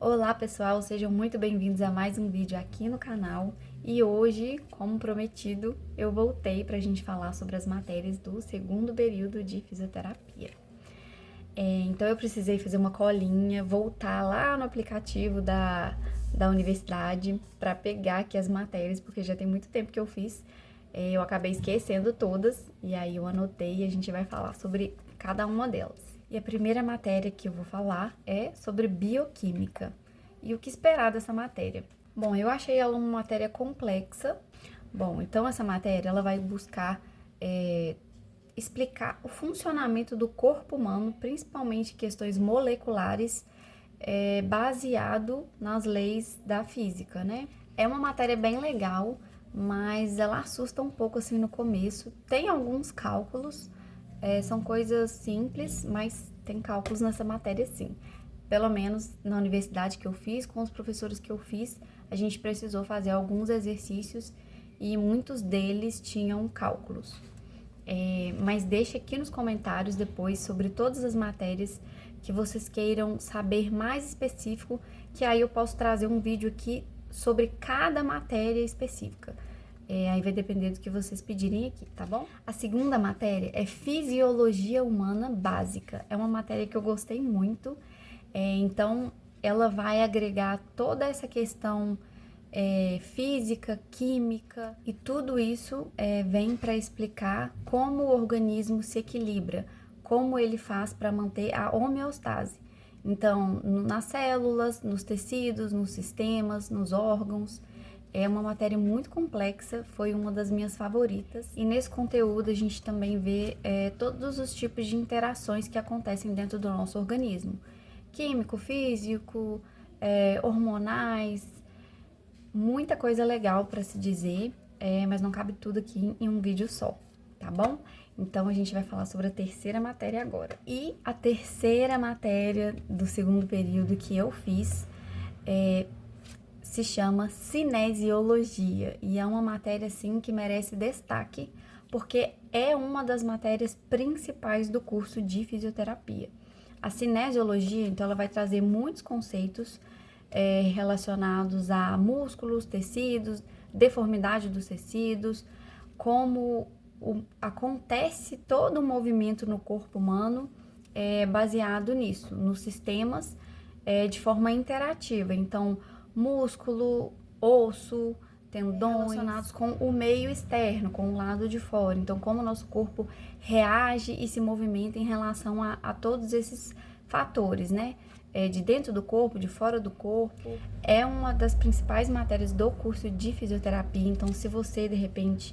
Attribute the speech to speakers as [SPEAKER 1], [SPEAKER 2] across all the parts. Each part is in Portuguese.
[SPEAKER 1] Olá pessoal, sejam muito bem-vindos a mais um vídeo aqui no canal. E hoje, como prometido, eu voltei para a gente falar sobre as matérias do segundo período de fisioterapia. Então eu precisei fazer uma colinha, voltar lá no aplicativo da universidade para pegar aqui as matérias, porque já tem muito tempo que eu fiz. Eu acabei esquecendo todas e aí eu anotei e a gente vai falar sobre cada uma delas. E a primeira matéria que eu vou falar é sobre bioquímica. E o que esperar dessa matéria? Bom, eu achei ela uma matéria complexa. Bom, então essa matéria ela vai buscar explicar o funcionamento do corpo humano, principalmente questões moleculares, baseado nas leis da física, né? É uma matéria bem legal, mas ela assusta um pouco assim no começo. Tem alguns cálculos, são coisas simples, mas tem cálculos nessa matéria sim. Pelo menos na universidade que eu fiz, com os professores que eu fiz, a gente precisou fazer alguns exercícios e muitos deles tinham cálculos. Mas deixe aqui nos comentários depois sobre todas as matérias que vocês queiram saber mais específico, que aí eu posso trazer um vídeo aqui sobre cada matéria específica. Aí vai depender do que vocês pedirem aqui, tá bom? A segunda matéria é Fisiologia Humana Básica. É uma matéria que eu gostei muito, então ela vai agregar toda essa questão física, química, e tudo isso vem para explicar como o organismo se equilibra, como ele faz para manter a homeostase. Então, nas células, nos tecidos, nos sistemas, nos órgãos. É uma matéria muito complexa, foi uma das minhas favoritas. E nesse conteúdo a gente também vê todos os tipos de interações que acontecem dentro do nosso organismo. Químico, físico, hormonais, muita coisa legal para se dizer, mas não cabe tudo aqui em um vídeo só, tá bom? Então a gente vai falar sobre a terceira matéria agora. E a terceira matéria do segundo período que eu fiz se chama Cinesiologia e é uma matéria assim que merece destaque porque é uma das matérias principais do curso de fisioterapia. A cinesiologia, então, ela vai trazer muitos conceitos relacionados a músculos, tecidos, deformidade dos tecidos, como acontece todo o movimento no corpo humano baseado nisso, nos sistemas de forma interativa. Então, músculo, osso, tendões, relacionados com o meio externo, com o lado de fora. Então, como o nosso corpo reage e se movimenta em relação a todos esses fatores, né? De dentro do corpo, de fora do corpo. É uma das principais matérias do curso de fisioterapia. Então, se você, de repente,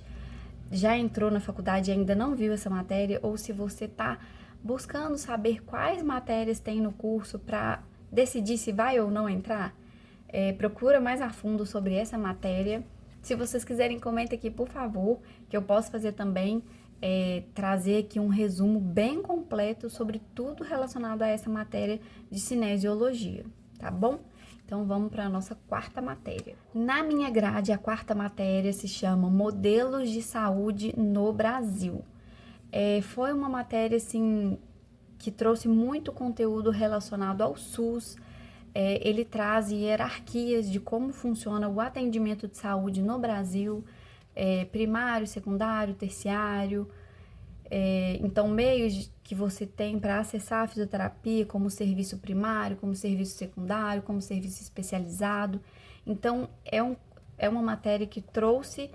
[SPEAKER 1] já entrou na faculdade e ainda não viu essa matéria, ou se você está buscando saber quais matérias tem no curso para decidir se vai ou não entrar, procura mais a fundo sobre essa matéria. Se vocês quiserem, comenta aqui, por favor, que eu posso fazer também, trazer aqui um resumo bem completo sobre tudo relacionado a essa matéria de cinesiologia, tá bom? Então, vamos para a nossa quarta matéria. Na minha grade, a quarta matéria se chama Modelos de Saúde no Brasil. Foi uma matéria, assim, que trouxe muito conteúdo relacionado ao SUS. Ele traz hierarquias de como funciona o atendimento de saúde no Brasil, primário, secundário, terciário. Então, meios que você tem para acessar a fisioterapia, como serviço primário, como serviço secundário, como serviço especializado. Então, é uma matéria que trouxe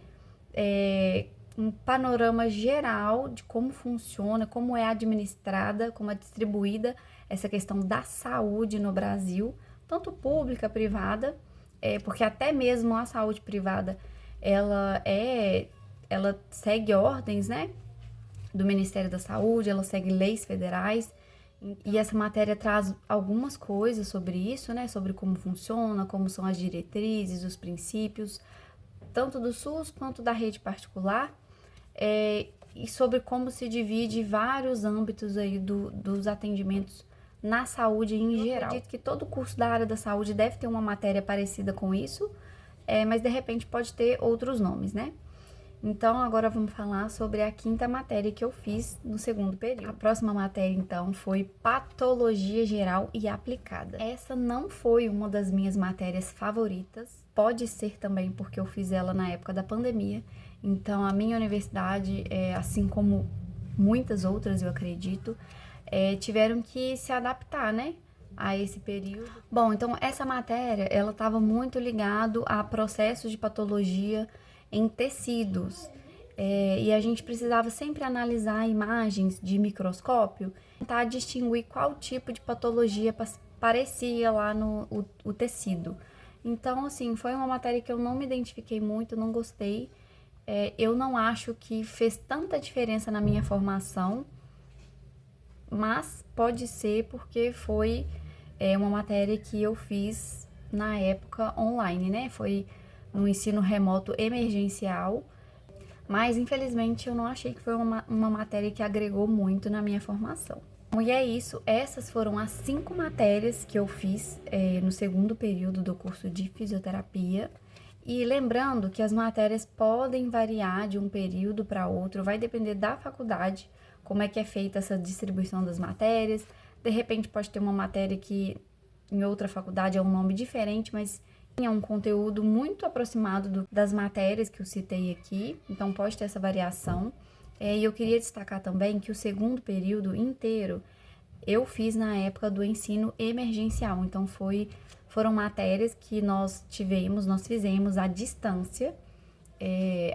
[SPEAKER 1] um panorama geral de como funciona, como é administrada, como é distribuída essa questão da saúde no Brasil, tanto pública, privada, porque até mesmo a saúde privada, ela segue ordens, né, do Ministério da Saúde, ela segue leis federais, e essa matéria traz algumas coisas sobre isso, né, sobre como funciona, como são as diretrizes, os princípios, tanto do SUS quanto da rede particular, e sobre como se divide vários âmbitos aí dos atendimentos na saúde em geral. Eu acredito que todo curso da área da saúde deve ter uma matéria parecida com isso, mas de repente pode ter outros nomes, né? Então, agora vamos falar sobre a quinta matéria que eu fiz no segundo período. A próxima matéria, então, foi Patologia Geral e Aplicada. Essa não foi uma das minhas matérias favoritas. Pode ser também porque eu fiz ela na época da pandemia. Então, a minha universidade, assim como muitas outras, eu acredito, tiveram que se adaptar, né, a esse período. Bom, então essa matéria, ela estava muito ligado a processos de patologia em tecidos. E a gente precisava sempre analisar imagens de microscópio, tentar distinguir qual tipo de patologia parecia lá no o tecido. Então, assim, foi uma matéria que eu não me identifiquei muito, não gostei. Eu não acho que fez tanta diferença na minha formação, mas pode ser porque foi uma matéria que eu fiz na época online, né? Foi no ensino remoto emergencial, mas infelizmente eu não achei que foi uma matéria que agregou muito na minha formação. E é isso, essas foram as 5 matérias que eu fiz no segundo período do curso de fisioterapia. E lembrando que as matérias podem variar de um período para outro, vai depender da faculdade, como é que é feita essa distribuição das matérias. De repente pode ter uma matéria que em outra faculdade é um nome diferente, mas é um conteúdo muito aproximado das matérias que eu citei aqui, então pode ter essa variação. E eu queria destacar também que o segundo período inteiro eu fiz na época do ensino emergencial, então foram matérias que nós fizemos à distância.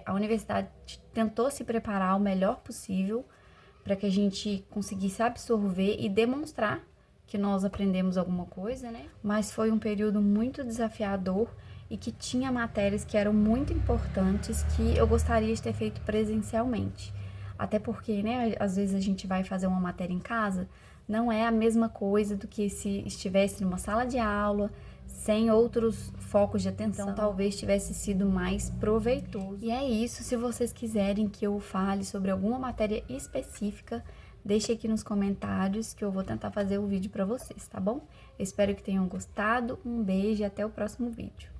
[SPEAKER 1] A universidade tentou se preparar o melhor possível para que a gente conseguisse absorver e demonstrar que nós aprendemos alguma coisa, né? Mas foi um período muito desafiador e que tinha matérias que eram muito importantes que eu gostaria de ter feito presencialmente. Até porque, né, às vezes a gente vai fazer uma matéria em casa, não é a mesma coisa do que se estivesse numa sala de aula, sem outros focos de atenção, então, talvez tivesse sido mais proveitoso. E é isso, se vocês quiserem que eu fale sobre alguma matéria específica, deixe aqui nos comentários que eu vou tentar fazer o vídeo para vocês, tá bom? Eu espero que tenham gostado, um beijo e até o próximo vídeo.